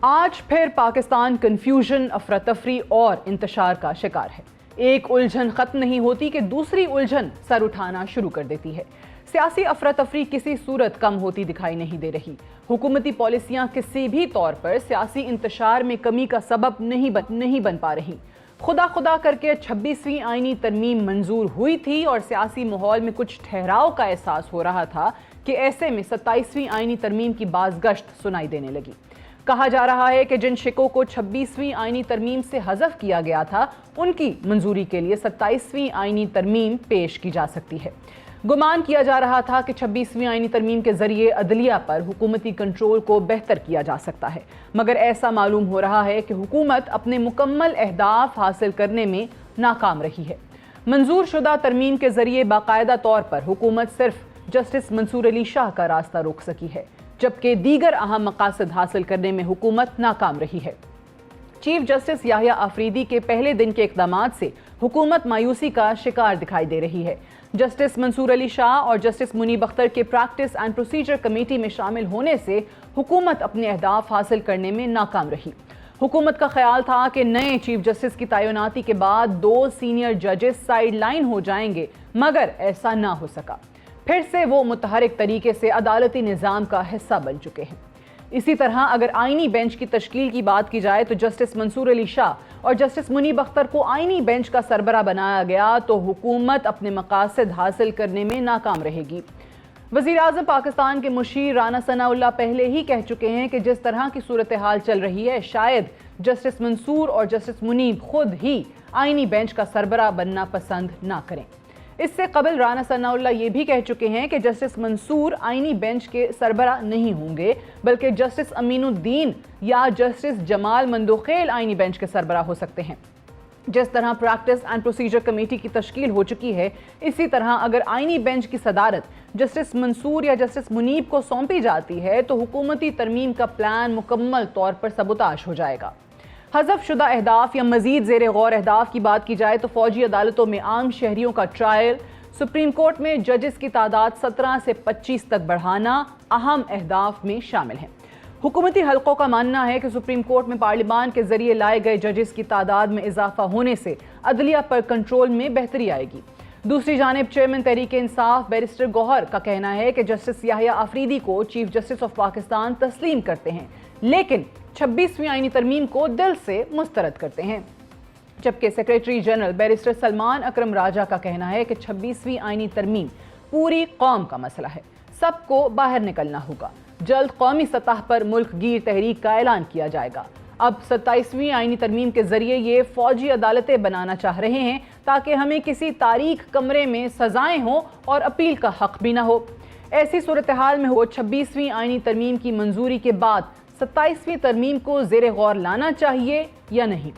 آج پھر پاکستان کنفیوژن، افراتفری اور انتشار کا شکار ہے۔ ایک الجھن ختم نہیں ہوتی کہ دوسری الجھن سر اٹھانا شروع کر دیتی ہے۔ سیاسی افراتفری کسی صورت کم ہوتی دکھائی نہیں دے رہی۔ حکومتی پالیسیاں کسی بھی طور پر سیاسی انتشار میں کمی کا سبب نہیں بن پا رہی۔ خدا کر کے 26ویں آئینی ترمیم منظور ہوئی تھی اور سیاسی ماحول میں کچھ ٹھہراؤ کا احساس ہو رہا تھا کہ ایسے میں 27ویں آئینی ترمیم کی بازگشت سنائی دینے لگی۔ کہا جا رہا ہے کہ جن شکوں کو 26ویں آئینی ترمیم سے حذف کیا گیا تھا ان کی منظوری کے لیے 27ویں آئینی ترمیم پیش کی جا سکتی ہے۔ گمان کیا جا رہا تھا کہ 26ویں آئینی ترمیم کے ذریعے عدلیہ پر حکومتی کنٹرول کو بہتر کیا جا سکتا ہے، مگر ایسا معلوم ہو رہا ہے کہ حکومت اپنے مکمل اہداف حاصل کرنے میں ناکام رہی ہے۔ منظور شدہ ترمیم کے ذریعے باقاعدہ طور پر حکومت صرف جسٹس منصور علی شاہ کا راستہ روک سکی ہے، جبکہ دیگر اہم مقاصد حاصل کرنے میں حکومت ناکام رہی ہے۔ چیف جسٹس یحییٰ آفریدی کے پہلے دن کے اقدامات سے حکومت مایوسی کا شکار دکھائی دے رہی ہے۔ جسٹس منصور علی شاہ اور جسٹس منیب اختر کے پریکٹس اینڈ پروسیجر کمیٹی میں شامل ہونے سے حکومت اپنے اہداف حاصل کرنے میں ناکام رہی۔ حکومت کا خیال تھا کہ نئے چیف جسٹس کی تعیناتی کے بعد 2 سینئر ججز سائیڈ لائن ہو جائیں گے، مگر ایسا نہ ہو سکا۔ پھر سے وہ متحرک طریقے سے عدالتی نظام کا حصہ بن چکے ہیں۔ اسی طرح اگر آئینی بینچ کی تشکیل کی بات کی جائے تو جسٹس منصور علی شاہ اور جسٹس منیب اختر کو آئینی بینچ کا سربراہ بنایا گیا تو حکومت اپنے مقاصد حاصل کرنے میں ناکام رہے گی۔ وزیر اعظم پاکستان کے مشیر رانا ثناءاللہ پہلے ہی کہہ چکے ہیں کہ جس طرح کی صورتحال چل رہی ہے شاید جسٹس منصور اور جسٹس منیب خود ہی آئینی بینچ کا سربراہ بننا پسند نہ کریں۔ اس سے قبل رانا ثناءاللہ یہ بھی کہہ چکے ہیں کہ جسٹس منصور آئینی بینچ کے سربراہ نہیں ہوں گے، بلکہ جسٹس امین الدین یا جسٹس جمال مندوخیل آئینی بینچ کے سربراہ ہو سکتے ہیں۔ جس طرح پریکٹس اینڈ پروسیجر کمیٹی کی تشکیل ہو چکی ہے، اسی طرح اگر آئینی بینچ کی صدارت جسٹس منصور یا جسٹس منیب کو سونپی جاتی ہے تو حکومتی ترمیم کا پلان مکمل طور پر سبوتاژ ہو جائے گا۔ حذف شدہ اہداف یا مزید زیر غور اہداف کی بات کی جائے تو فوجی عدالتوں میں عام شہریوں کا ٹرائل، سپریم کورٹ میں ججز کی تعداد 17 سے 25 تک بڑھانا اہم اہداف میں شامل ہیں۔ حکومتی حلقوں کا ماننا ہے کہ سپریم کورٹ میں پارلیمان کے ذریعے لائے گئے ججز کی تعداد میں اضافہ ہونے سے عدلیہ پر کنٹرول میں بہتری آئے گی۔ دوسری جانب چیئرمین تحریک انصاف بیرسٹر گوہر کا کہنا ہے کہ جسٹس یحییٰ آفریدی کو چیف جسٹس آف پاکستان تسلیم کرتے ہیں، لیکن 26ویں آئینی ترمیم کو دل سے مسترد کرتے ہیں، جبکہ سیکریٹری جنرل بیرسٹر سلمان اکرم راجہ کا کہنا ہے کہ 26ویں آئینی ترمیم پوری قوم کا مسئلہ ہے، سب کو باہر نکلنا ہوگا۔ جلد قومی سطح پر ملک گیر تحریک کا اعلان کیا جائے گا۔ اب 27ویں آئینی ترمیم کے ذریعے یہ فوجی عدالتیں بنانا چاہ رہے ہیں تاکہ ہمیں کسی تاریک کمرے میں سزائیں ہوں اور اپیل کا حق بھی نہ ہو۔ ایسی صورتحال میں وہ 26ویں آئینی ترمیم کی منظوری کے بعد 27ویں ترمیم کو زیر غور لانا چاہیے یا نہیں۔